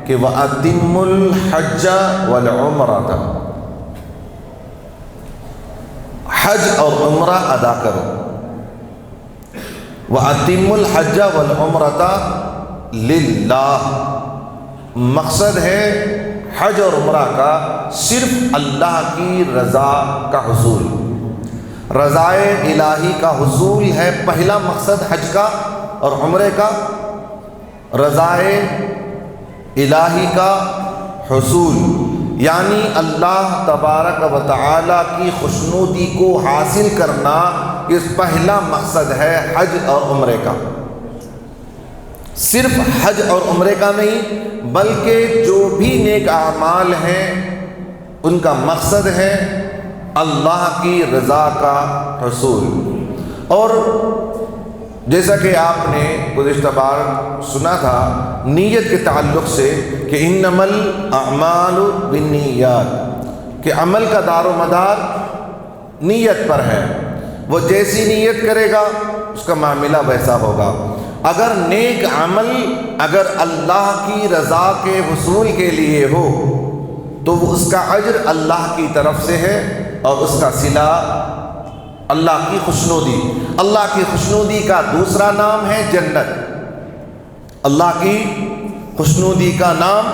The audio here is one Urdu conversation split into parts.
کہ وَأَتِمُّ الْحَجَّ وَالْعُمْرَةَ، حج اور عمرہ ادا کرو۔ وَأَتِمُّ الْحَجَّ وَالْعُمْرَةَ لِلَّهِ، مقصد ہے حج اور عمرہ کا صرف اللہ کی رضا کا حصول، رضائے الہی کا حصول ہے پہلا مقصد حج کا اور عمرے کا، رضائے الہی کا حصول، یعنی اللہ تبارک و تعالی کی خوشنودی کو حاصل کرنا، اس پہلا مقصد ہے حج اور عمرے کا۔ صرف حج اور عمرے کا نہیں بلکہ جو بھی نیک اعمال ہیں ان کا مقصد ہے اللہ کی رضا کا حصول۔ اور جیسا کہ آپ نے گزشتہ بار سنا تھا نیت کے تعلق سے کہ انما الاعمال بالنیات، کہ عمل کا دار و مدار نیت پر ہے، وہ جیسی نیت کرے گا اس کا معاملہ ویسا ہوگا۔ اگر نیک عمل اگر اللہ کی رضا کے حصول کے لیے ہو تو اس کا اجر اللہ کی طرف سے ہے اور اس کا صلہ اللہ کی خوشنودی۔ اللہ کی خوشنودی کا دوسرا نام ہے جنت، اللہ کی خوشنودی کا نام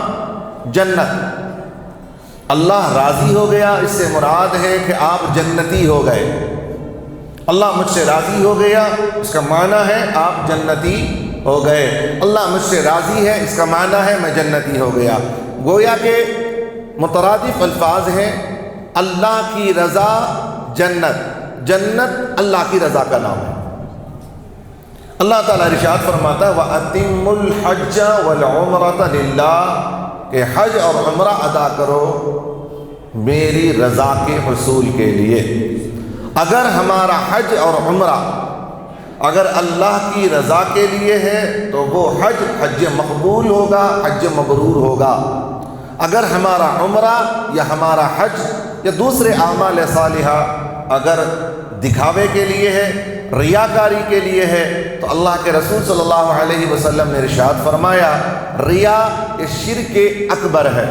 جنت۔ اللہ راضی ہو گیا، اس سے مراد ہے کہ آپ جنتی ہو گئے۔ اللہ مجھ سے راضی ہو گیا، اس کا معنی ہے آپ جنتی ہو گئے۔ اللہ مجھ سے راضی ہے، اس کا معنی ہے میں جنتی ہو گیا۔ گویا کہ مترادف الفاظ ہیں، اللہ کی رضا جنت، جنت اللہ کی رضا کا نام ہے۔ اللہ تعالیٰ ارشاد فرماتا ہے وَأَتِمُّ الْحَجَّ وَالْعُمْرَةَ لِلَّهِ، کہ حج اور عمرہ ادا کرو میری رضا کے حصول کے لیے۔ اگر ہمارا حج اور عمرہ اگر اللہ کی رضا کے لیے ہے تو وہ حج مقبول ہوگا، حج مبرور ہوگا۔ اگر ہمارا عمرہ یا ہمارا حج یا دوسرے اعمال صالحہ اگر دکھاوے کے لیے ہے، ریاکاری کے لیے ہے، تو اللہ کے رسول صلی اللہ علیہ وسلم نے ارشاد فرمایا ریا یہ شرک اکبر ہے،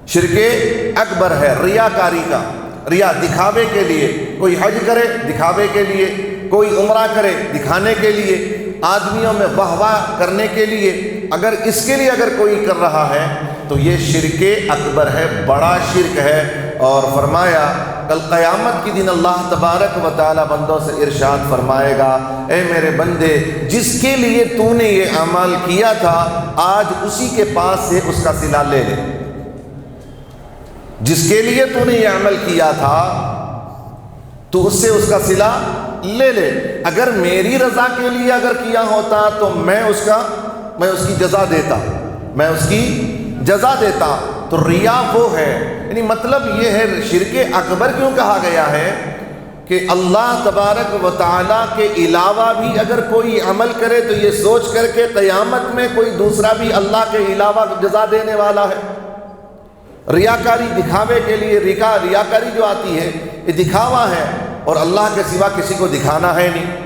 شرک اکبر ہے ریاکاری کا۔ ریا دکھاوے کے لیے، کوئی حج کرے دکھاوے کے لیے، کوئی عمرہ کرے دکھانے کے لیے، آدمیوں میں واہ واہ کرنے کے لیے، اگر اس کے لیے اگر کوئی کر رہا ہے تو یہ شرک اکبر ہے، بڑا شرک ہے۔ اور فرمایا کل قیامت کے دن اللہ تبارک و تعالی بندوں سے ارشاد فرمائے گا اے میرے بندے جس کے لیے تو نے یہ عمل کیا تھا آج اسی کے پاس سے اس کا صلہ لے لے۔ جس کے لیے تو نے یہ عمل کیا تھا تو اس سے اس کا صلہ لے لے۔ اگر میری رضا کے لیے اگر کیا ہوتا تو میں اس کی جزا دیتا، میں اس کی جزا دیتا۔ تو ریا وہ ہے، یعنی مطلب یہ ہے شرک اکبر کیوں کہا گیا ہے کہ اللہ تبارک و تعالیٰ کے علاوہ بھی اگر کوئی عمل کرے تو یہ سوچ کر کے قیامت میں کوئی دوسرا بھی اللہ کے علاوہ جزا دینے والا ہے۔ ریاکاری دکھاوے کے لیے، ریاکاری جو آتی ہے یہ دکھاوا ہے اور اللہ کے سوا کسی کو دکھانا ہے نہیں۔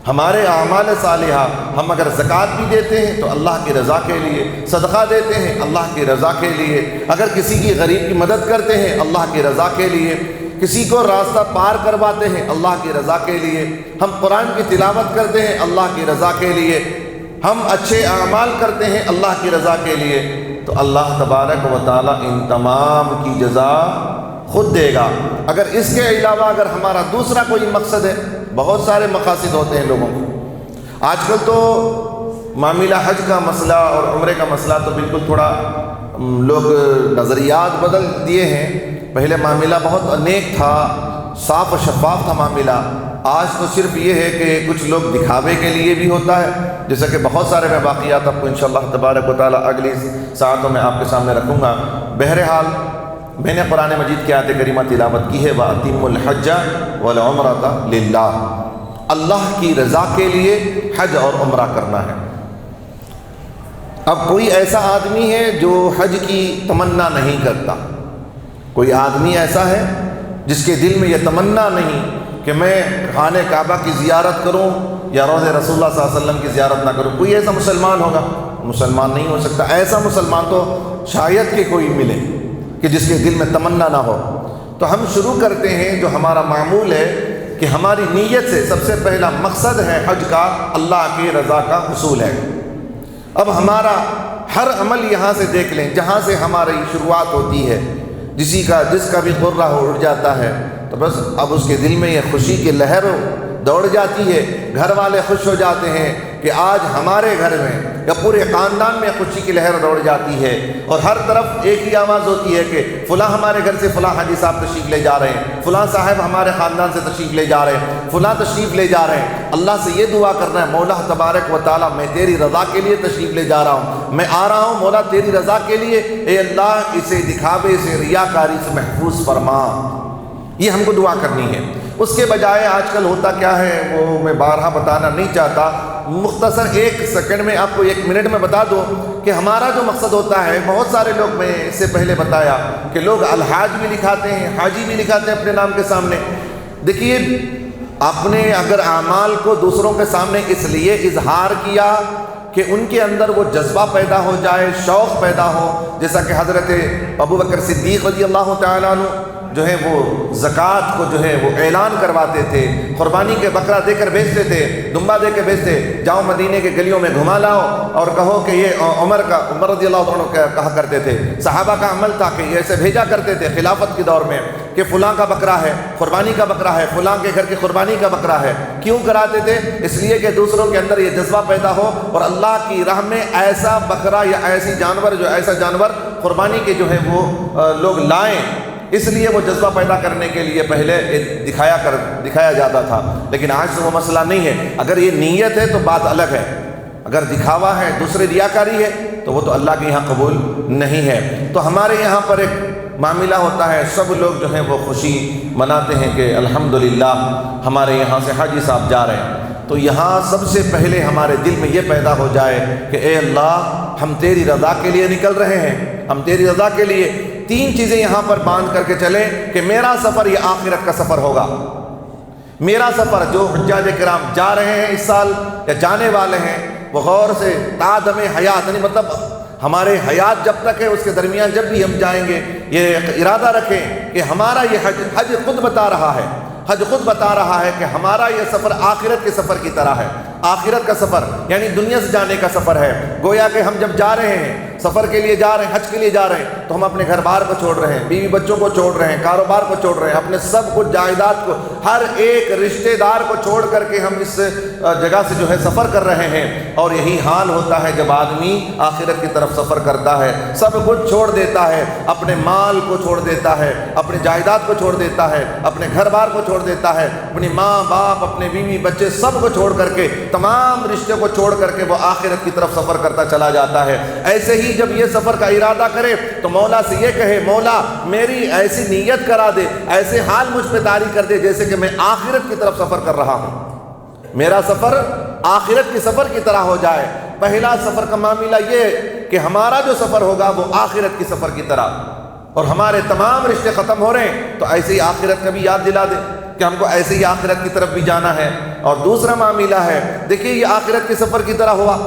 ہمارے اعمال صالحہ ہم اگر زکوٰۃ بھی دیتے ہیں تو اللہ کی رضا کے لیے، صدقہ دیتے ہیں اللہ کی رضا کے لیے، اگر کسی کی غریب کی مدد کرتے ہیں اللہ کی رضا کے لیے، کسی کو راستہ پار کرواتے ہیں اللہ کی رضا کے لیے، ہم قرآن کی تلاوت کرتے ہیں اللہ کی رضا کے لیے، ہم اچھے اعمال کرتے ہیں اللہ کی رضا کے لیے، تو اللہ تبارک و تعالیٰ ان تمام کی جزا خود دے گا۔ اگر اس کے علاوہ اگر ہمارا دوسرا کوئی مقصد ہے، بہت سارے مقاصد ہوتے ہیں لوگوں کو۔ آج کل تو معاملہ حج کا مسئلہ اور عمرے کا مسئلہ تو بالکل تھوڑا لوگ نظریات بدل دیے ہیں۔ پہلے معاملہ بہت نیک تھا، صاف و شفاف تھا معاملہ۔ آج تو صرف یہ ہے کہ کچھ لوگ دکھاوے کے لیے بھی ہوتا ہے، جیسا کہ بہت سارے میں واقعات آپ کو انشاءاللہ تبارک و تعالیٰ اگلی ساعتوں میں آپ کے سامنے رکھوں گا۔ بہرحال میں نے قرآن مجید کی آیت کریمہ تلاوت کی ہے وَأَتِمُّ الْحَجَّ وَالْعُمْرَةَ لِلَّهِ، اللہ کی رضا کے لیے حج اور عمرہ کرنا ہے۔ اب کوئی ایسا آدمی ہے جو حج کی تمنا نہیں کرتا، کوئی آدمی ایسا ہے جس کے دل میں یہ تمنا نہیں کہ میں خانہ کعبہ کی زیارت کروں یا روضہ رسول اللہ صلی اللہ علیہ وسلم کی زیارت نہ کروں، کوئی ایسا مسلمان ہوگا؟ مسلمان نہیں ہو سکتا۔ ایسا مسلمان تو شاید کہ کوئی ملے کہ جس کے دل میں تمنا نہ ہو۔ تو ہم شروع کرتے ہیں، جو ہمارا معمول ہے کہ ہماری نیت سے سب سے پہلا مقصد ہے حج کا اللہ کی رضا کا حصول ہے۔ اب ہمارا ہر عمل یہاں سے دیکھ لیں، جہاں سے ہماری شروعات ہوتی ہے، جس کا بھی غرہ اٹھ جاتا ہے تو بس اب اس کے دل میں یہ خوشی کی لہر دوڑ جاتی ہے، گھر والے خوش ہو جاتے ہیں کہ آج ہمارے گھر میں یا پورے خاندان میں خوشی کی لہر دوڑ جاتی ہے، اور ہر طرف ایک ہی آواز ہوتی ہے کہ فلاں ہمارے گھر سے فلاں حاجی صاحب تشریف لے جا رہے ہیں، فلاں صاحب ہمارے خاندان سے تشریف لے جا رہے ہیں، فلاں تشریف لے جا رہے ہیں۔ اللہ سے یہ دعا کرنا ہے، مولا تبارک و تعالیٰ میں تیری رضا کے لیے تشریف لے جا رہا ہوں، میں آ رہا ہوں مولا تیری رضا کے لیے، اے اللہ اسے دکھاوے سے، ریاکاری سے محفوظ فرما۔ یہ ہم کو دعا کرنی ہے۔ اس کے بجائے آج کل ہوتا کیا ہے وہ میں بارہا بتانا نہیں چاہتا، مختصر 1 سیکنڈ میں آپ کو 1 منٹ میں بتا دو کہ ہمارا جو مقصد ہوتا ہے، بہت سارے لوگ، میں اس سے پہلے بتایا کہ لوگ الحاج بھی لکھاتے ہیں، حاجی بھی لکھاتے ہیں اپنے نام کے سامنے۔ دیکھیے، اپنے اگر اعمال کو دوسروں کے سامنے اس لیے اظہار کیا کہ ان کے اندر وہ جذبہ پیدا ہو جائے، شوق پیدا ہو، جیسا کہ حضرت ابوبکر صدیق رضی اللہ تعالیٰ عنہ جو ہے وہ زکوٰۃ کو جو ہے وہ اعلان کرواتے تھے، قربانی کے بکرا دے کر بھیجتے تھے، دمبا دے کے بھیجتے، جاؤ مدینے کے گلیوں میں گھما لاؤ اور کہو کہ یہ عمر رضی اللہ عنہ کہا کرتے تھے، صحابہ کا عمل تھا کہ یہ ایسے بھیجا کرتے تھے خلافت کے دور میں کہ فلاں کا بکرا ہے، قربانی کا بکرا ہے، فلاں کے گھر کی قربانی کا بکرا ہے۔ کیوں کراتے تھے؟ اس لیے کہ دوسروں کے اندر یہ جذبہ پیدا ہو اور اللہ کی راہ میں ایسا بکرا یا ایسا جانور قربانی کے جو ہے وہ لوگ لائیں، اس لیے وہ جذبہ پیدا کرنے کے لیے پہلے دکھایا جاتا تھا۔ لیکن آج سے وہ مسئلہ نہیں ہے۔ اگر یہ نیت ہے تو بات الگ ہے، اگر دکھاوا ہے، دوسرے ریاکاری ہے، تو وہ تو اللہ کے یہاں قبول نہیں ہے۔ تو ہمارے یہاں پر ایک معاملہ ہوتا ہے، سب لوگ جو ہیں وہ خوشی مناتے ہیں کہ الحمدللہ ہمارے یہاں سے حاجی صاحب جا رہے ہیں۔ تو یہاں سب سے پہلے ہمارے دل میں یہ پیدا ہو جائے کہ اے اللہ، ہم تیری رضا کے لیے نکل رہے ہیں، ہم تیری رضا کے لیے 3 چیزیں یہاں پر باندھ کر کے چلیں کہ میرا سفر یہ آخرت کا سفر ہوگا۔ میرا سفر، جو حجاج کرام جا رہے ہیں اس سال یا جانے والے ہیں، وہ غور سے تادم حیات، یعنی مطلب ہمارے حیات جب تک ہے اس کے درمیان جب بھی ہم جائیں گے، یہ ارادہ رکھیں کہ ہمارا یہ حج خود بتا رہا ہے، حج خود بتا رہا ہے کہ ہمارا یہ سفر آخرت کے سفر کی طرح ہے۔ آخرت کا سفر یعنی دنیا سے جانے کا سفر ہے۔ گویا کہ ہم جب جا رہے ہیں، سفر کے لیے جا رہے ہیں، حج کے لیے جا رہے ہیں، تو ہم اپنے گھر بار کو چھوڑ رہے ہیں، بیوی بچوں کو چھوڑ رہے ہیں، کاروبار کو چھوڑ رہے ہیں، اپنے سب کچھ جائیداد کو، ہر ایک رشتہ دار کو چھوڑ کر کے ہم اس جگہ سے جو ہے سفر کر رہے ہیں۔ اور یہی حال ہوتا ہے جب آدمی آخرت کی طرف سفر کرتا ہے، سب کچھ چھوڑ دیتا ہے، اپنے مال کو چھوڑ دیتا ہے، اپنے جائیداد کو چھوڑ دیتا ہے، اپنے گھر بار کو چھوڑ دیتا ہے، اپنی ماں باپ، اپنے بیوی بچے سب کو چھوڑ کر کے، تمام رشتے کو چھوڑ کر کے وہ آخرت کی طرف سفر کرتا چلا جاتا ہے۔ ایسے ہی جب یہ سفر کا ارادہ کرے تو مولا سے یہ کہے، مولا میری ایسی نیت کرا دے، ایسے حال مجھ پہ طاری کر دے جیسے کہ میں آخرت کی طرف سفر کر رہا ہوں، میرا سفر آخرت کے سفر کی طرح ہو جائے۔ پہلا سفر کا معاملہ یہ کہ ہمارا جو سفر ہوگا وہ آخرت کی سفر کی طرح، اور ہمارے تمام رشتے ختم ہو رہے ہیں تو ایسے ہی آخرت کا بھی یاد دلا دے کہ ہم کو ایسے ہی آخرت کی طرف بھی جانا ہے۔ اور دوسرا معاملہ ہے، دیکھیے یہ آخرت کے سفر کی طرح ہوا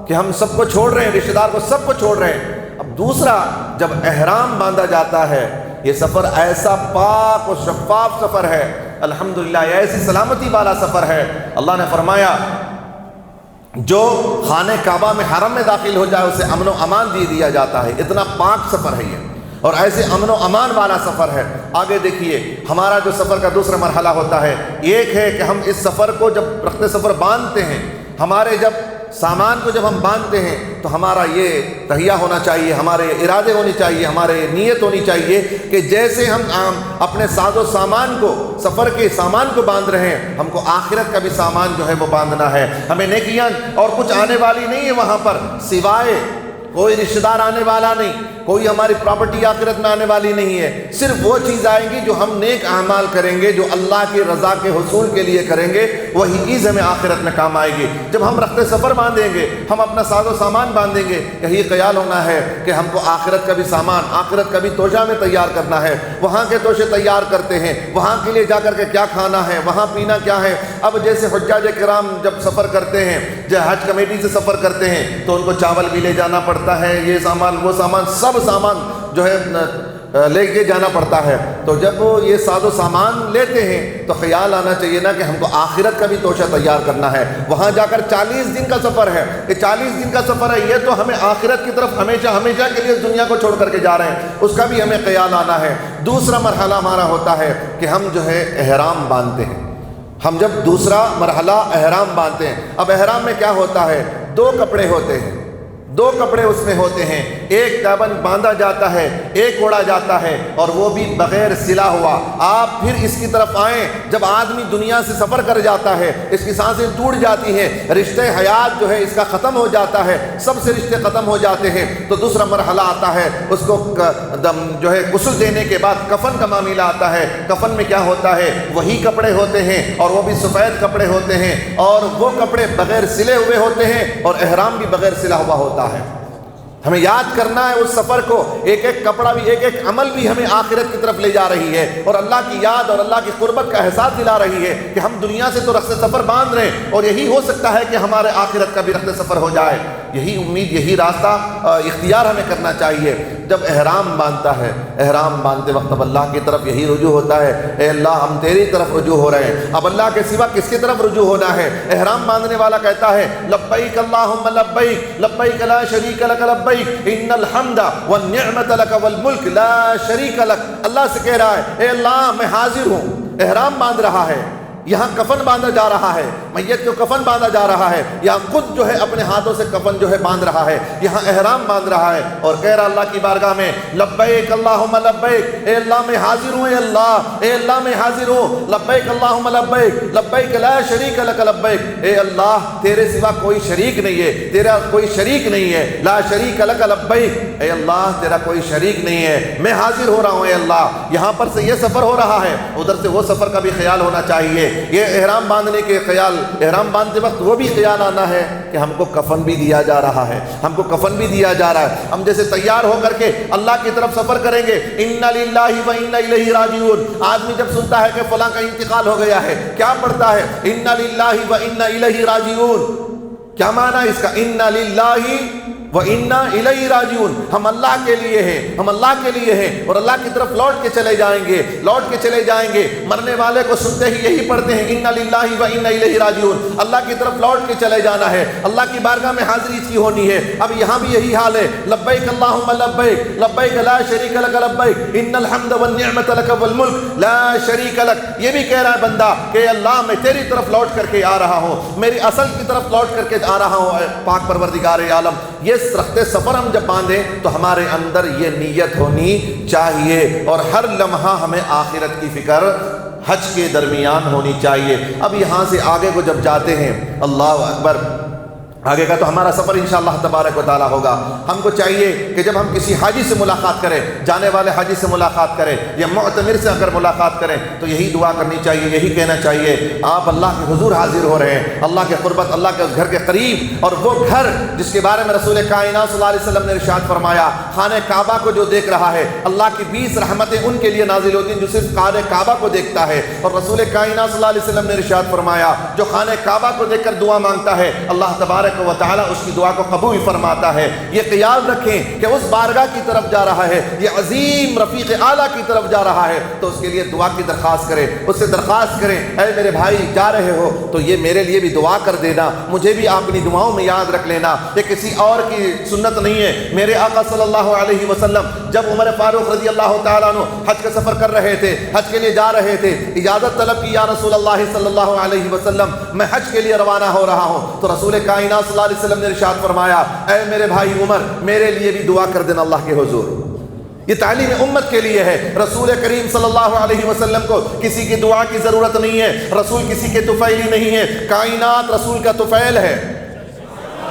کہ ہم سب کو چھوڑ رہے ہیں، رشتہ دار کو سب کو چھوڑ رہے ہیں۔ اب دوسرا، جب احرام باندھا جاتا ہے، یہ سفر ایسا پاک و شفاف سفر ہے، الحمدللہ یہ ایسی سلامتی والا سفر ہے۔ اللہ نے فرمایا جو خانہ کعبہ میں حرم میں داخل ہو جائے اسے امن و امان دیا جاتا ہے، اتنا پاک سفر ہے یہ، اور ایسے امن و امان والا سفر ہے۔ آگے دیکھیے ہمارا جو سفر کا دوسرا مرحلہ ہوتا ہے، ایک ہے کہ ہم اس سفر کو جب رخت سفر باندھتے ہیں، ہمارے جب سامان کو جب ہم باندھتے ہیں تو ہمارا یہ تہیہ ہونا چاہیے، ہمارے ارادے ہونی چاہیے، ہمارے نیت ہونی چاہیے کہ جیسے ہم اپنے ساز و سامان کو، سفر کے سامان کو باندھ رہے ہیں، ہم کو آخرت کا بھی سامان جو ہے وہ باندھنا ہے۔ ہمیں نیکیاں اور کچھ آنے والی نہیں ہے وہاں پر، سوائے کوئی رشتہ دار آنے والا نہیں، کوئی ہماری پراپرٹی آخرت میں آنے والی نہیں ہے، صرف وہ چیز آئیں گی جو ہم نیک اعمال کریں گے، جو اللہ کی رضا کے حصول کے لیے کریں گے، وہی چیز ہمیں آخرت میں کام آئے گی۔ جب ہم رخت سفر باندھیں گے، ہم اپنا ساز و سامان باندھیں گے، یہی خیال ہونا ہے کہ ہم کو آخرت کا بھی سامان، آخرت کا بھی توشہ میں تیار کرنا ہے، وہاں کے توشے تیار کرتے ہیں، وہاں کے لیے جا کر کے کیا کھانا ہے، وہاں پینا کیا ہے۔ اب جیسے حجاج کرام جب سفر کرتے ہیں، جب حج کمیٹی سے سفر کرتے ہیں تو ان کو چاول بھی لے جانا پڑتا ہے، یہ سامان وہ سامان، سب سامان جو ہے لے کے جانا پڑتا ہے۔ تو جب وہ یہ ساز و سامان لیتے ہیں تو خیال آنا چاہیے نا کہ ہم کو آخرت کا بھی توشہ تیار کرنا ہے۔ وہاں جا کر 40 دن کا سفر ہے، یہ 40 دن کا سفر ہے، یہ تو ہمیں آخرت کی طرف ہمیشہ ہمیشہ کے لیے دنیا کو چھوڑ کر کے جا رہے ہیں، اس کا بھی ہمیں خیال آنا ہے۔ دوسرا مرحلہ ہمارا ہوتا ہے کہ ہم جو ہے احرام باندھتے ہیں۔ ہم جب دوسرا مرحلہ احرام باندھتے ہیں، اب احرام میں کیا ہوتا ہے، 2 کپڑے ہوتے ہیں، 2 کپڑے اس میں ہوتے ہیں، ایک تابن باندھا جاتا ہے، ایک اوڑھا جاتا ہے، اور وہ بھی بغیر سلا ہوا۔ آپ پھر اس کی طرف آئیں، جب آدمی دنیا سے سفر کر جاتا ہے، اس کی سانسیں ٹوٹ جاتی ہیں، رشتے حیات جو ہے اس کا ختم ہو جاتا ہے، سب سے رشتے ختم ہو جاتے ہیں، تو دوسرا مرحلہ آتا ہے، اس کو جو ہے غسل دینے کے بعد کفن کا معاملہ آتا ہے۔ کفن میں کیا ہوتا ہے، وہی کپڑے ہوتے ہیں، اور وہ بھی سفید کپڑے ہوتے ہیں، اور وہ کپڑے بغیر سلے ہوئے ہوتے ہیں، اور احرام بھی بغیر سلا ہوا ہوتا ہے۔ ہمیں یاد کرنا ہے اس سفر کو، ایک ایک کپڑا بھی، ایک ایک عمل بھی ہمیں آخرت کی طرف لے جا رہی ہے، اور اللہ کی یاد اور اللہ کی قربت کا احساس دلا رہی ہے کہ ہم دنیا سے تو رخت سفر باندھ رہے ہیں، اور یہی ہو سکتا ہے کہ ہمارے آخرت کا بھی رخت سفر ہو جائے۔ یہی امید، یہی راستہ اختیار ہمیں کرنا چاہیے۔ جب احرام باندھتا ہے، احرام باندھتے وقت اب اللہ کی طرف یہی رجوع ہوتا ہے، اے اللہ ہم تیری طرف رجوع ہو رہے ہیں۔ اب اللہ کے سوا کس کی طرف رجوع ہونا ہے؟ احرام باندھنے والا کہتا ہے لبیک اللہم لبیک، لبیک لا شریک لک لبیک، ان الحمد والنعمت لک والملک لا شریک لک۔ اللہ سے کہہ رہا ہے اے اللہ میں حاضر ہوں۔ احرام باندھ رہا ہے، یہاں کفن باندھا جا رہا ہے، میت کو کفن باندھا جا رہا ہے، یہاں خود جو ہے اپنے ہاتھوں سے کفن جو ہے باندھ رہا ہے، یہاں احرام باندھ رہا ہے، اور کہہ رہا اللہ کی بارگاہ میں لبیک اللہم لبیک، اے اللہ میں حاضر ہوں، اے اللہ میں حاضر ہوں، لبیک اللہم لبیک، لبیک لا شریک لک لبیک، اے اللہ تیرے سوا کوئی شریک نہیں ہے، تیرا کوئی شریک نہیں ہے، لا شریک لک لبیک، اے اللہ تیرا کوئی شریک نہیں ہے، میں حاضر ہو رہا ہوں اے اللہ۔ یہاں پر سے یہ سفر ہو رہا ہے، ادھر سے وہ سفر کا بھی خیال ہونا چاہیے۔ یہ احرام باندھنے کے خیال، احرام باندھتے وقت وہ بھی خیال آنا ہے کہ ہم کو کفن بھی دیا جا رہا ہے، ہم کو کفن بھی دیا جا رہا ہے۔ ہم جیسے تیار ہو کر کے اللہ کی طرف سفر کریں گے، انا للہ و انا الیہ راجعون، آدمی جب سنتا ہے کہ فلاں کا انتقال ہو گیا ہے، کیا پڑھتا ہے؟ انا للہ و انا الیہ راجعون۔ کیا معنی اس کا؟ انا للہ وَإِنَّا إِلَيْهِ رَاجِعُونَ، ہم اللہ کے لیے ہیں، ہم اللہ کے لیے ہیں، اور اللہ کی طرف لوٹ کے چلے جائیں گے، لوٹ کے چلے جائیں گے۔ مرنے والے کو سنتے ہی یہی پڑھتے ہیں اِنَّا لِلَّهِ وَإِنَّا إِلَيْهِ رَاجِعُونَ، اللہ کی طرف لوٹ کے چلے جانا ہے، اللہ کی بارگاہ میں حاضری کی ہونی ہے۔ اب یہاں بھی یہی حال ہے، لبیک اللہم لبیک، لبیک لا شریک لک لبیک، ان الحمد والنعمت لک والملک لا شریک لک۔ یہ بھی کہہ رہا ہے بندہ کہ اللہ میں تیری طرف لوٹ کر کے آ رہا ہوں، میری اصل کی طرف لوٹ کر کے آ رہا ہوں، پاک پروردگار عالم۔ یہ رخت سفر ہم جب باندھیں تو ہمارے اندر یہ نیت ہونی چاہیے، اور ہر لمحہ ہمیں آخرت کی فکر حج کے درمیان ہونی چاہیے۔ اب یہاں سے آگے کو جب جاتے ہیں، اللہ اکبر، آگے کا تو ہمارا سفر انشاءاللہ تبارک و تعالیٰ ہوگا۔ ہم کو چاہیے کہ جب ہم کسی حاجی سے ملاقات کریں، جانے والے حاجی سے ملاقات کریں یا معتمر سے اگر ملاقات کریں تو یہی دعا کرنی چاہیے، یہی کہنا چاہیے آپ اللہ کے حضور حاضر ہو رہے ہیں، اللہ کے قربت، اللہ کے اس گھر کے قریب، اور وہ گھر جس کے بارے میں رسول کائنات صلی اللہ علیہ وسلم نے ارشاد فرمایا، خانہ کعبہ کو جو دیکھ رہا ہے اللہ کی 20 رحمتیں ان کے لیے نازل ہوتی ہیں جو صرف خانہ کعبہ کو دیکھتا ہے۔ اور رسول کائنات صلی اللہ علیہ وسلم نے ارشاد فرمایا جو خانہ کعبہ کو دیکھ کر دعا مانگتا ہے اللہ تبارک و تعالیٰ اس کی دعا کو قبول فرماتا ہے۔ یہ خیال رکھیں کہ اس بارگاہ کی طرف جا رہا ہے، یہ عظیم رفیق اعلیٰ کی طرف جا رہا ہے، تو اس کے لیے دعا کی درخواست کریں، اس سے درخواست کریں اے میرے بھائی جا رہے ہو تو یہ میرے لیے بھی دعا کر دینا، مجھے بھی اپنی دعاؤں میں یاد رکھ لینا۔ یہ کسی اور کی سنت نہیں ہے، میرے آقا صلی اللہ علیہ وسلم جب عمر فاروق رضی اللہ تعالیٰ عنہ حج کا سفر کر رہے تھے، حج کے لیے جا رہے تھے، اجازت طلب کی یا رسول اللہ صلی اللہ علیہ وسلم میں حج کے لیے روانہ ہو رہا ہوں، تو رسول کائنات صلی اللہ علیہ وسلم نے ارشاد فرمایا اے میرے بھائی عمر میرے لیے بھی دعا کر دینا اللہ کے حضور۔ یہ تعلیم امت کے لیے ہے۔ رسول کریم صلی اللہ علیہ وسلم کو کسی کی دعا کی ضرورت نہیں ہے، رسول کسی کے طفیلی نہیں ہے، کائنات رسول کا طفیل ہے۔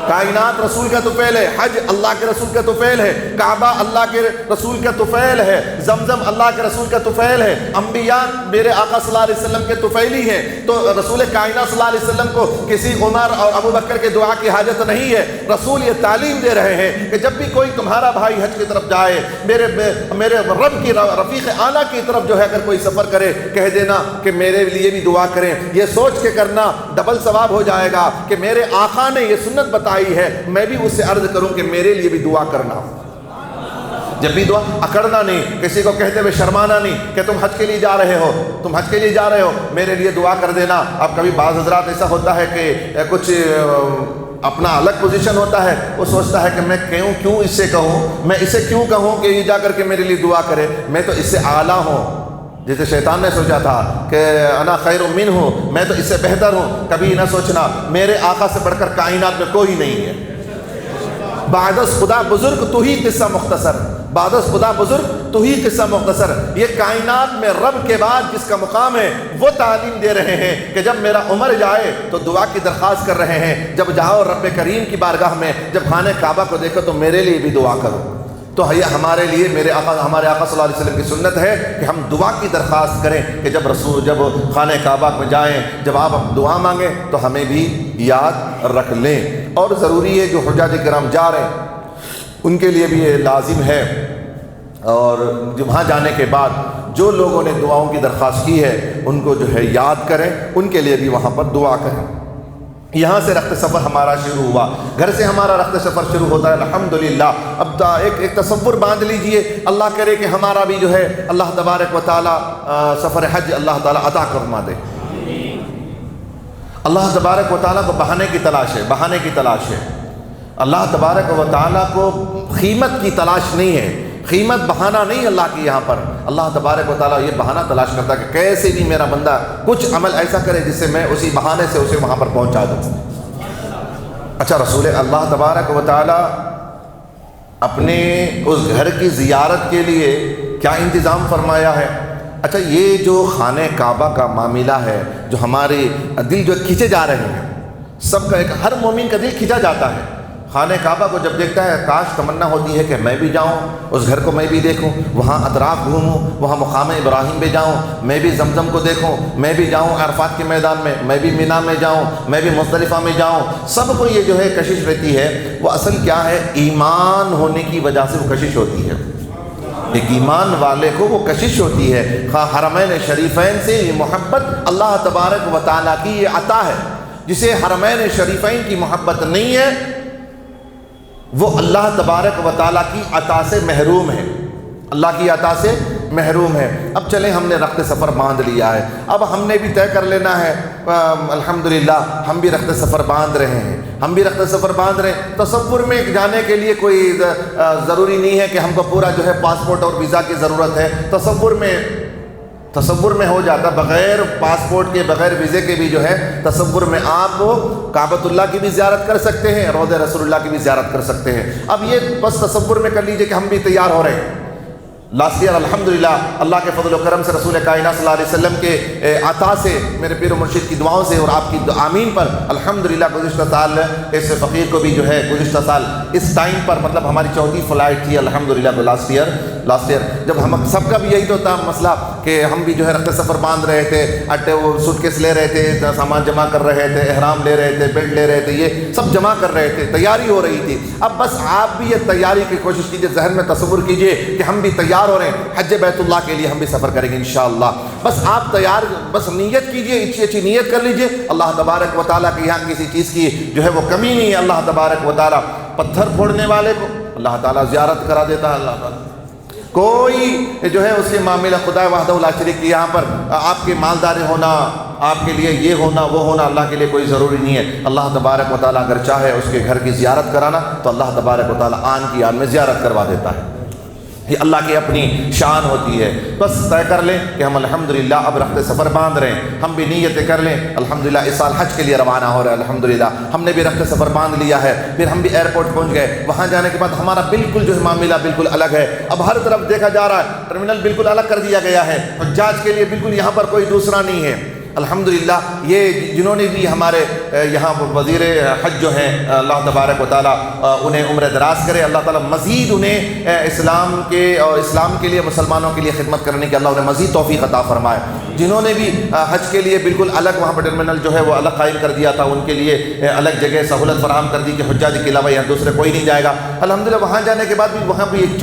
کائنات رسول کا طفیل ہے، حج اللہ کے رسول کا طفیل ہے، کعبہ اللہ کے رسول کا طفیل ہے، زمزم اللہ کے رسول کا طفیل ہے، انبیاء میرے آقا صلی اللہ علیہ وسلم کے طفیلی ہیں۔ تو رسول کائنات صلی اللہ علیہ وسلم کو کسی عمر اور ابو بکر کے دعا کی حاجت نہیں ہے۔ رسول یہ تعلیم دے رہے ہیں کہ جب بھی کوئی تمہارا بھائی حج کی طرف جائے، میرے رب کی رفیق اعلیٰ کی طرف جو ہے اگر کوئی سفر کرے، کہہ دینا کہ میرے لیے بھی دعا کریں۔ یہ سوچ کے کرنا ڈبل ثواب ہو جائے گا کہ میرے آقا نے یہ سنت بتائی ہے، میں بھی اس سے عرض کروں کہ میرے لیے بھی دعا کرنا۔ جب بھی دعا اکڑنا نہیں، کسی کو کہتے ہوئے شرمانا نہیں کہ تم حج کے لیے جا رہے ہو، تم حج کے لیے جا رہے ہو، میرے لیے دعا کر دینا۔ اب کبھی بعض حضرات ایسا ہوتا ہے کہ کچھ اپنا الگ پوزیشن ہوتا ہے، وہ سوچتا ہے کہ میں کیوں اس سے کہوں، میں اسے کیوں کہوں کہ یہ جا کر کے میرے لیے دعا کرے، میں تو اس سے اعلیٰ ہوں۔ جیسے شیطان نے سوچا تھا کہ انا خیر منہ ہوں، میں تو اس سے بہتر ہوں۔ کبھی نہ سوچنا میرے آقا سے بڑھ کر کائنات میں کوئی نہیں ہے۔ بعد از خدا بزرگ تو ہی قصہ مختصر، بعد از خدا بزرگ تو ہی قصہ مختصر۔ یہ کائنات میں رب کے بعد جس کا مقام ہے وہ تعلیم دے رہے ہیں کہ جب میرا عمر جائے تو دعا کی درخواست کر رہے ہیں، جب جاؤ رب کریم کی بارگاہ میں، جب خانہ کعبہ کو دیکھو تو میرے لیے بھی دعا کرو۔ تو یہ ہمارے لیے ہمارے آقا صلی اللہ علیہ وسلم کی سنت ہے کہ ہم دعا کی درخواست کریں کہ جب خانہ کعبہ میں جائیں، جب آپ دعا مانگیں تو ہمیں بھی یاد رکھ لیں۔ اور ضروری ہے جو حجاج کرام جا رہے ہیں ان کے لیے بھی یہ لازم ہے، اور وہاں جانے کے بعد جو لوگوں نے دعاؤں کی درخواست کی ہے ان کو جو ہے یاد کریں، ان کے لیے بھی وہاں پر دعا کریں۔ یہاں سے رخت سفر ہمارا شروع ہوا، گھر سے ہمارا رخت سفر شروع ہوتا ہے الحمدللہ۔ اب ایک تصور باندھ لیجئے، اللہ کرے کہ ہمارا بھی جو ہے اللہ تبارک و تعالیٰ سفر حج اللہ تعالیٰ عطا فرما دے۔ اللہ تبارک و تعالیٰ کو بہانے کی تلاش ہے۔ اللہ تبارک و تعالیٰ کو قیمت کی تلاش نہیں ہے، قیمت بہانہ نہیں اللہ کی یہاں پر۔ اللہ تبارک و تعالیٰ یہ بہانہ تلاش کرتا ہے کہ کیسے بھی میرا بندہ کچھ عمل ایسا کرے جس سے میں اسی بہانے سے اسے وہاں پر پہنچا دوں۔ اچھا، رسول اللہ تبارک و تعالیٰ اپنے اس گھر کی زیارت کے لیے کیا انتظام فرمایا ہے؟ اچھا، یہ جو خانہ کعبہ کا معاملہ ہے، جو ہمارے دل جو کھینچے جا رہے ہیں، سب کا ایک ہر مومن کا دل کھینچا جاتا ہے۔ خانہ کعبہ کو جب دیکھتا ہے کاش تمنا ہوتی ہے کہ میں بھی جاؤں، اس گھر کو میں بھی دیکھوں، وہاں اطراف گھوموں، وہاں مقام ابراہیم بھی جاؤں، میں بھی زمزم کو دیکھوں، میں بھی جاؤں عرفات کے میدان میں بھی مینا میں جاؤں، میں بھی مزدلفہ میں جاؤں۔ سب کو یہ جو ہے کشش رہتی ہے، وہ اصل کیا ہے؟ ایمان ہونے کی وجہ سے وہ کشش ہوتی ہے۔ ایک ایمان والے کو وہ کشش ہوتی ہے۔ حرمین شریفین سے یہ محبت اللہ تبارک و تعالیٰ کی یہ عطا ہے۔ جسے حرمین شریفین کی محبت نہیں ہے وہ اللہ تبارک و تعالیٰ کی عطا سے محروم ہے، اللہ کی عطا سے محروم ہے۔ اب چلیں، ہم نے رخت سفر باندھ لیا ہے، اب ہم نے بھی طے کر لینا ہے الحمدللہ ہم بھی رخت سفر باندھ رہے ہیں، تصور میں جانے کے لیے کوئی ضروری نہیں ہے کہ ہم کو پورا جو ہے پاسپورٹ اور ویزا کی ضرورت ہے۔ تصور میں ہو جاتا، بغیر پاسپورٹ کے بغیر ویزے کے بھی جو ہے تصور میں آپ کعبۃ اللہ کی بھی زیارت کر سکتے ہیں، روضہ رسول اللہ کی بھی زیارت کر سکتے ہیں۔ اب یہ بس تصور میں کر لیجئے کہ ہم بھی تیار ہو رہے ہیں۔ لاسٹ ایئر الحمدللہ اللہ کے فضل و کرم سے، رسول کائنات صلی اللہ علیہ وسلم کے عطا سے، میرے پیر و مرشد کی دعاؤں سے اور آپ کی آمین پر الحمدللہ گزشتہ سال اس فقیر کو بھی جو ہے گزشتہ سال اس ٹائم پر، مطلب ہماری 4تھی فلائٹ تھی الحمدللہ لاسٹ ایئر جب ہم سب کا بھی یہی تو تھا مسئلہ کہ ہم بھی جو ہے رخت سفر باندھ رہے تھے، وہ سوٹ کیس لے رہے تھے، سامان جمع کر رہے تھے، احرام لے رہے تھے، بیلٹ لے رہے تھے، یہ سب جمع کر رہے تھے، تیاری ہو رہی تھی۔ اب بس آپ بھی یہ تیاری کی کوشش کیجئے، ذہن میں تصور کیجئے کہ ہم بھی تیار ہو رہے ہیں، حج بیت اللہ کے لیے ہم بھی سفر کریں گے انشاءاللہ۔ بس آپ تیار، بس نیت کیجئے، اچھی نیت کر لیجئے۔ اللہ تبارک و تعالیٰ کے یہاں کسی چیز کی جو ہے وہ کمی نہیں ہے۔ اللہ تبارک و تعالیٰ پتھر پھوڑنے والے کو اللہ تعالیٰ زیارت کرا دیتا ہے۔ اللہ تعالیٰ کوئی جو ہے اس کے معاملہ خدا وحدہ لا شریک کی یہاں پر آپ کے مالدار ہونا، آپ کے لیے یہ ہونا وہ ہونا اللہ کے لیے کوئی ضروری نہیں ہے۔ اللہ تبارک و تعالیٰ اگر چاہے اس کے گھر کی زیارت کرانا تو اللہ تبارک و تعالیٰ آن کی آن میں زیارت کروا دیتا ہے۔ یہ اللہ کی اپنی شان ہوتی ہے۔ بس طے کر لیں کہ ہم الحمدللہ اب رخت سفر باندھ رہے ہیں، ہم بھی نیتیں کر لیں الحمدللہ اس سال حج کے لیے روانہ ہو رہے ہیں۔ الحمدللہ ہم نے بھی رخت سفر باندھ لیا ہے، پھر ہم بھی ایئرپورٹ پہنچ گئے۔ وہاں جانے کے بعد ہمارا بالکل جو ہے معاملہ بالکل الگ ہے۔ اب ہر طرف دیکھا جا رہا ہے، ٹرمینل بالکل الگ کر دیا گیا ہے، حجاج کے لیے بالکل یہاں پر کوئی دوسرا نہیں ہے۔ الحمدللہ یہ جنہوں نے بھی ہمارے یہاں وزیر حج جو ہیں اللہ تبارک و تعالیٰ انہیں عمر دراز کرے، اللہ تعالیٰ مزید انہیں اسلام کے اور اسلام کے لیے مسلمانوں کے لیے خدمت کرنے کی اللہ انہیں مزید توفیق عطا فرمائے۔ جنہوں نے بھی حج کے لیے بالکل الگ وہاں پر ٹرمینل جو ہے وہ الگ قائم کر دیا تھا، ان کے لیے الگ جگہ سہولت فراہم کر دی کہ حجاج کے علاوہ یہاں دوسرے کوئی نہیں جائے گا۔ الحمدللہ وہاں جانے کے بعد بھی وہاں بھی ایک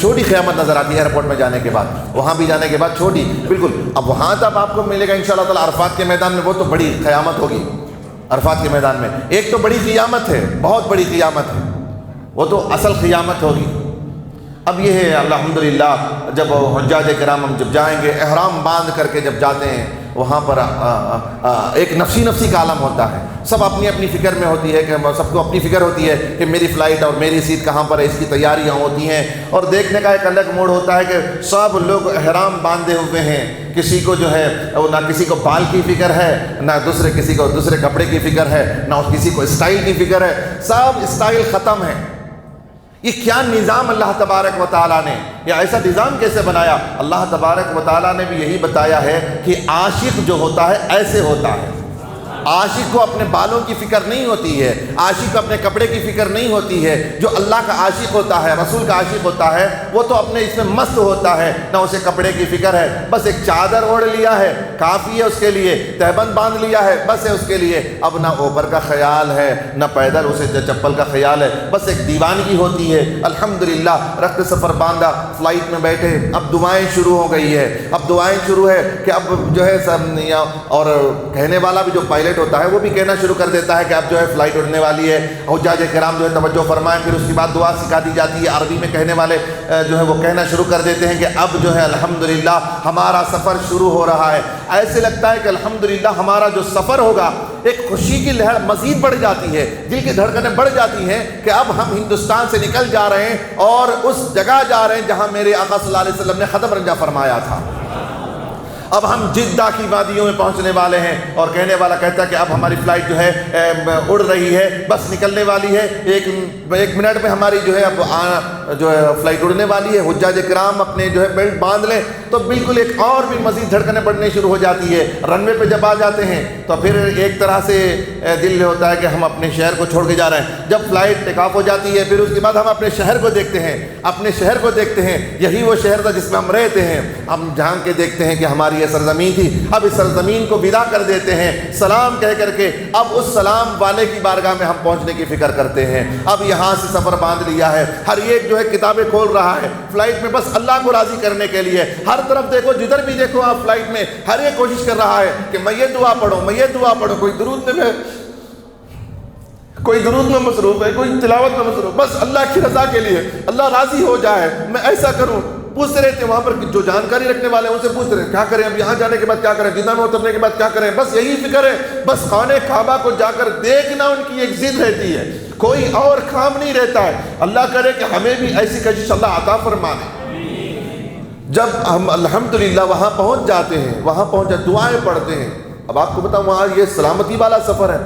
چھوٹی قیامت نظر آتی ہے ایئرپورٹ میں جانے کے بعد، وہاں بھی جانے کے بعد چھوٹی بالکل۔ اب وہاں تب آپ کو ملے گا انشاءاللہ تعالیٰ عرفات کے میدان میں، وہ تو بڑی قیامت ہوگی عرفات کے میدان میں، ایک تو بڑی قیامت ہے، بہت بڑی قیامت ہے، وہ تو اصل قیامت ہوگی۔ اب یہ ہے الحمدللہ جب حجاج کرام ہم جب جائیں گے احرام باندھ کر کے جب جاتے ہیں وہاں پر ایک نفسی کا عالم ہوتا ہے، سب اپنی اپنی فکر میں ہوتی ہے کہ سب کو اپنی فکر ہوتی ہے کہ میری فلائٹ اور میری سیٹ کہاں پر ہے، اس کی تیاریاں ہوتی ہیں، اور دیکھنے کا ایک الگ موڈ ہوتا ہے کہ سب لوگ احرام باندھے ہوئے ہیں، کسی کو جو ہے نہ کسی کو بال کی فکر ہے، نہ کسی کو دوسرے کپڑے کی فکر ہے، نہ کسی کو اسٹائل کی فکر ہے، سب اسٹائل ختم ہے۔ یہ کیا نظام اللہ تبارک و تعالیٰ نے، یا ایسا نظام کیسے بنایا؟ اللہ تبارک و تعالیٰ نے بھی یہی بتایا ہے کہ عاشق جو ہوتا ہے ایسے ہوتا ہے۔ عاشق کو اپنے بالوں کی فکر نہیں ہوتی ہے، عاشق کو اپنے کپڑے کی فکر نہیں ہوتی ہے۔ جو اللہ کا عاشق ہوتا ہے، رسول کا عاشق ہوتا ہے، وہ تو اپنے اس میں مست ہوتا ہے، نہ اسے کپڑے کی فکر ہے، بس ایک چادر اوڑھ لیا ہے کافی ہے اس کے لیے، تہبند باندھ لیا ہے بس ہے اس کے لیے، اب نہ اوپر کا خیال ہے نہ پیدل اسے چپل کا خیال ہے، بس ایک دیوانگی ہوتی ہے۔ الحمدللہ رخت سفر باندھا، فلائٹ میں بیٹھے، اب دعائیں شروع ہو گئی ہے، اب دعائیں شروع ہے کہ اب جو ہے اور کہنے والا بھی جو پائلٹ ہوتا ہے وہ بھی کہنا شروع کر دیتا ہے کہ اب جو ہے فلائٹ اڑنے والی ہے، حجاج کرام جو ہے توجہ فرمائیں، پھر اس کے بعد دعا سکھا دی جاتی ہے، عربی میں کہنے والے جو ہے وہ کہنا شروع کر دیتے ہیں کہ اب جو ہے الحمدللہ ہمارا سفر شروع ہو رہا ہے۔ ایسے لگتا ہے کہ الحمدللہ ہمارا جو سفر ہوگا ایک خوشی کی لہر مزید بڑھ جاتی ہے، دل کی دھڑکنیں بڑھ جاتی ہیں کہ اب ہم ہندوستان سے نکل جا رہے ہیں اور اس جگہ جا رہے ہیں جہاں میرے آقا صلی اللہ علیہ وسلم نے قدم رنجہ فرمایا تھا۔ اب ہم جدہ کی وادیوں میں پہنچنے والے ہیں، اور کہنے والا کہتا ہے کہ اب ہماری فلائٹ جو ہے اڑ رہی ہے، بس نکلنے والی ہے، ایک منٹ میں ہماری جو ہے اب جو ہے فلائٹ اڑنے والی ہے۔ حجاج کرام اپنے جو ہے بیلٹ باندھ لیں تو بالکل ایک اور بھی مزید دھڑکنیں بڑھنے شروع ہو جاتی ہے۔ رن وے پہ جب آ جاتے ہیں تو پھر ایک طرح سے دل ہوتا ہے کہ ہم اپنے شہر کو چھوڑ کے جا رہے ہیں۔ جب فلائٹ ٹیک آف ہو جاتی ہے پھر اس کے بعد ہم اپنے شہر کو دیکھتے ہیں، اپنے شہر کو دیکھتے ہیں، یہی وہ شہر تھا جس میں ہم رہتے ہیں، ہم جھانک کے دیکھتے ہیں کہ ہماری یہ سرزمین تھی، اب اس سرزمین کو ودا کر دیتے ہیں سلام کہہ کر کے، اب اس سلام والے کی بارگاہ میں ہم پہنچنے کی فکر کرتے ہیں۔ اب یہاں سے سفر باندھ لیا ہے، ہر ایک جو ہے کتابیں کھول رہا ہے فلائٹ میں بس اللہ کو راضی کرنے کے لیے، ہر طرف دیکھو جدھر بھی دیکھو آپ فلائٹ میں ہر ایک کوشش کر رہا ہے کہ میں یہ دعا پڑھوں، میں یہ دعا پڑھوں، کوئی درود میں مصروف ہے، کوئی تلاوت میں مصروف، بس اللہ کی رضا کے لیے، اللہ راضی ہو جائے میں ایسا کروں۔ پوچھتے رہتے ہیں وہاں پر جو جانکاری رکھنے والے ہیں ان سے پوچھتے رہے کیا کریں، اب یہاں جانے کے بعد کیا کریں، جدہ میں اترنے کے بعد کیا کریں، بس یہی فکر ہے، بس خانہ کعبہ کو جا کر دیکھنا ان کی ایک ضد رہتی ہے، کوئی اور کام نہیں رہتا ہے۔ اللہ کرے کہ ہمیں بھی ایسی کشش اللہ عطا فرما دے۔ جب ہم الحمدللہ وہاں پہنچ جاتے ہیں، وہاں پہنچ جاتے دعائیں پڑھتے ہیں، اب آپ کو بتاؤں وہاں یہ سلامتی والا سفر ہے۔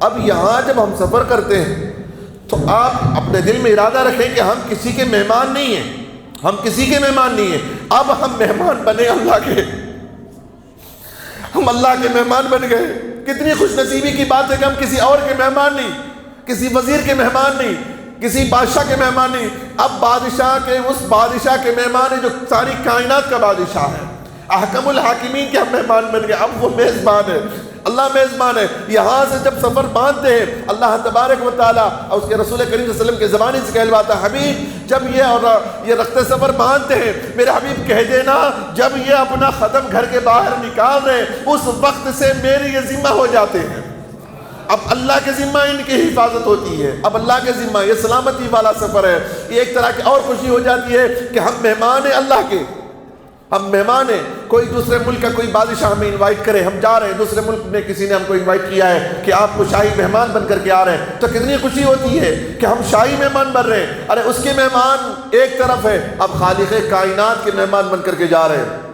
اب یہاں جب ہم سفر کرتے ہیں تو آپ اپنے دل میں ارادہ رکھیں کہ ہم کسی کے مہمان نہیں ہیں، ہم کسی کے مہمان نہیں ہیں، اب ہم مہمان بنے اللہ کے، ہم اللہ کے مہمان بن گئے۔ کتنی خوش نصیبی کی بات ہے کہ ہم کسی اور کے مہمان نہیں، کسی وزیر کے مہمان نہیں، کسی بادشاہ کے مہمان نہیں، اب بادشاہ کے اس بادشاہ کے مہمان ہیں جو ساری کائنات کا بادشاہ ہے، احکم الحاکمین کے ہم مہمان بن گئے، اب وہ میزبان ہے، اللہ میزبان ہے۔ یہاں سے جب سفر باندھتے ہیں اللہ تبارک و تعالیٰ اور اس کے رسول کریم صلی اللہ علیہ وسلم کے زبانی سے کہلواتا ہے حبیب جب یہ رخت سفر باندھتے ہیں میرے حبیب کہہ دینا جب یہ اپنا ختم گھر کے باہر نکال رہے اس وقت سے میرے یہ ذمہ ہو جاتے ہیں۔ اب اللہ کے ذمہ ان کی حفاظت ہوتی ہے، اب اللہ کے ذمہ یہ سلامتی والا سفر ہے۔ یہ ایک طرح کی اور خوشی ہو جاتی ہے کہ ہم مہمان ہیں اللہ کے، ہم مہمان ہیں۔ کوئی دوسرے ملک کا کوئی بادشاہ ہمیں انوائٹ کرے، ہم جا رہے ہیں دوسرے ملک میں، کسی نے ہم کو انوائٹ کیا ہے کہ آپ کو شاہی مہمان بن کر کے آ رہے ہیں، تو کتنی خوشی ہوتی ہے کہ ہم شاہی مہمان بن رہے ہیں۔ ارے اس کے مہمان ایک طرف ہے، اب خالق کائنات کے مہمان بن کر کے جا رہے ہیں۔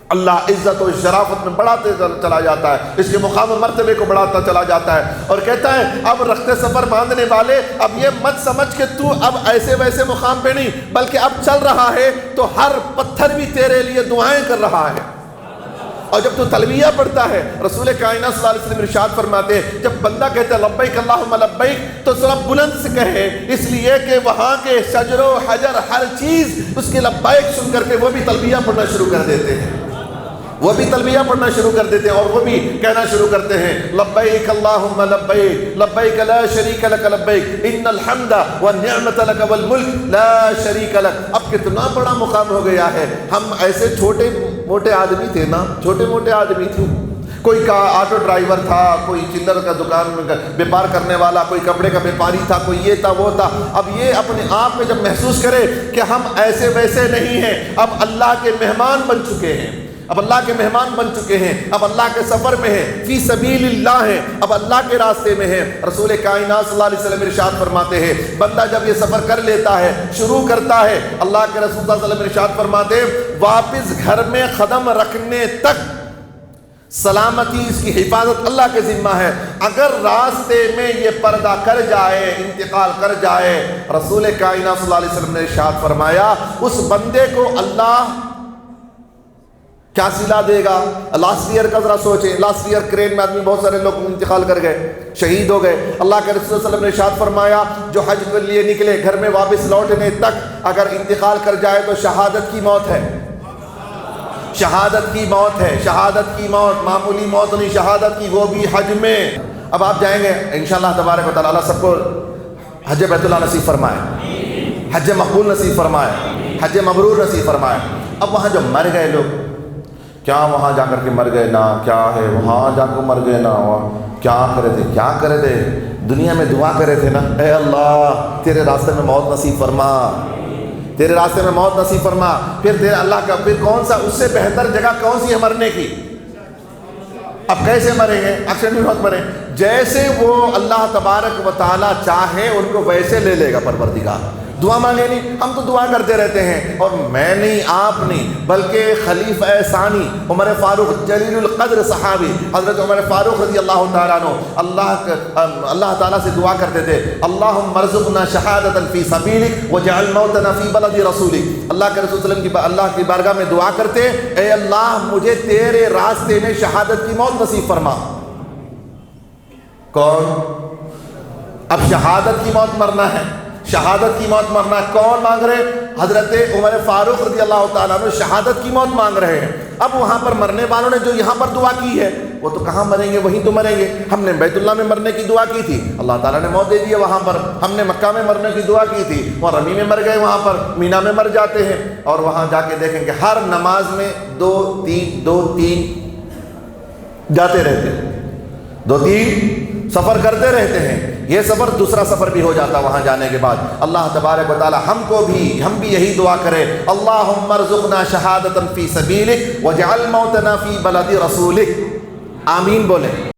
اللہ عزت و شرافت میں بڑھاتے چلا جاتا ہے، اس کے مقام و مرتبے کو بڑھاتا چلا جاتا ہے، اور کہتا ہے اب رخت سفر باندھنے والے اب یہ مت سمجھ کہ تو اب ایسے ویسے مقام پہ نہیں، بلکہ اب چل رہا ہے تو ہر پتھر بھی تیرے لیے دعائیں کر رہا ہے، اور جب تو تلبیہ پڑھتا ہے، رسول کائنات صلی اللہ علیہ وسلم ارشاد فرماتے ہیں جب بندہ کہتا ہے لبیک اللہم لبیک تو ذرا بلند سے کہے، اس لیے کہ وہاں کے شجر و حجر ہر چیز اس کے لبیک سن کر کے وہ بھی تلبیہ پڑھنا شروع کر دیتے ہیں، وہ بھی تلبیہ پڑھنا شروع کر دیتے ہیں اور وہ بھی کہنا شروع کرتے ہیں لبیک اللہم لبیک لبیک لا شریک لک لبیک ان الحمد والنعمت لک والملک لا شریک لک۔ اب کتنا بڑا مقام ہو گیا ہے، ہم ایسے چھوٹے موٹے آدمی تھے نا، چھوٹے موٹے آدمی تھے، کوئی کا آٹو ڈرائیور تھا، کوئی چلر کا دکان میں بیپار کرنے والا، کوئی کپڑے کا بیپاری تھا، کوئی یہ تھا وہ تھا۔ اب یہ اپنے آپ میں جب محسوس کرے کہ ہم ایسے ویسے نہیں ہیں، اب اللہ کے مہمان بن چکے ہیں، اب اللہ کے مہمان بن چکے ہیں، اب اللہ کے سفر میں ہیں، فی سبیل اللہ ہیں، اب اللہ کے راستے میں ہیں۔ رسول کائنات صلی اللہ علیہ وسلم ارشاد فرماتے ہیں بندہ جب یہ سفر کر لیتا ہے، شروع کرتا ہے، اللہ کے رسول صلی اللہ علیہ وسلم ارشاد فرماتے ہیں واپس گھر میں قدم رکھنے تک سلامتی، اس کی حفاظت اللہ کے ذمہ ہے۔ اگر راستے میں یہ پردہ کر جائے، انتقال کر جائے، رسول کائنات صلی اللہ علیہ وسلم نے ارشاد فرمایا اس بندے کو اللہ کیا صلہ دے گا۔ لاسٹ ایئر کا ذرا سوچیں، لاسٹ ایئر کرین میں آدمی بہت سارے لوگ انتقال کر گئے، شہید ہو گئے۔ اللہ کے رسول صلی اللہ علیہ وسلم نے ارشاد فرمایا جو حج کے لیے نکلے گھر میں واپس لوٹنے تک اگر انتقال کر جائے تو شہادت کی موت ہے، شہادت کی موت ہے، شہادت کی موت، معمولی موت نہیں، شہادت کی، وہ بھی حج میں۔ اب آپ جائیں گے انشاءاللہ تبارک و تعالی، اللہ سب کو حج بیت اللہ نصیب فرمائے، حج مقبول نصیب فرمائے، حج مبرور نصیب فرمائے۔ اب وہاں جو مر گئے لوگ، کیا وہاں جا کر کے مر گئے نا، کیا ہے وہاں جا کر مر گئے نا، کیا کرے تھے، کیا کرے تھے، دنیا میں دعا کرے تھے نا، اے اللہ تیرے راستے میں موت نصیب فرما، تیرے راستے میں موت نصیب فرما۔ پھر تیرے اللہ کا پھر کون سا اس سے بہتر جگہ کون سی ہے مرنے کی؟ اب کیسے مریں گے؟ ایکسیڈنٹ میں مت مریں، جیسے وہ اللہ تبارک و تعالی چاہے ان کو ویسے لے لے گا پروردگار۔ دعا مانگے نہیں، ہم تو دعا کرتے رہتے ہیں، اور میں نہیں، آپ نہیں، بلکہ خلیفہ ثانی عمر فاروق جلیل القدر صحابی حضرت عمر فاروق رضی اللہ تعالیٰ عنہ اللہ تعالیٰ سے دعا کرتے تھے اللہم ارزقنا شہادتا فی سبیلک وجعل موتنا فی بلد رسولک۔ اللہ کے رسول صلی اللہ علیہ وسلم اللہ کی بارگاہ میں دعا کرتے اے اللہ مجھے تیرے راستے میں شہادت کی موت نصیب فرما۔ کون؟ اب شہادت کی موت مرنا ہے، شہادت کی موت مرنا ہے، کون مانگ رہے؟ حضرت عمر فاروق رضی اللہ تعالیٰ عنہ شہادت کی موت مانگ رہے ہیں۔ اب وہاں پر مرنے والوں نے جو یہاں پر دعا کی ہے وہ تو کہاں مریں گے، وہیں تو مریں گے۔ ہم نے بیت اللہ میں مرنے کی دعا کی تھی، اللہ تعالیٰ نے موت دے دی ہے وہاں پر۔ ہم نے مکہ میں مرنے کی دعا کی تھی، وہ رمی میں مر گئے، وہاں پر مینا میں مر جاتے ہیں، اور وہاں جا کے دیکھیں کہ ہر نماز میں دو تین جاتے رہتے ہیں، 2-3 سفر کرتے رہتے ہیں۔ یہ سفر دوسرا سفر بھی ہو جاتا وہاں جانے کے بعد۔ اللہ تبارک و تعالی ہم بھی یہی دعا کرے اللہم ارزقنا شہادتا فی سبیلک وجعل موتنا فی بلد رسولک، آمین بولیں۔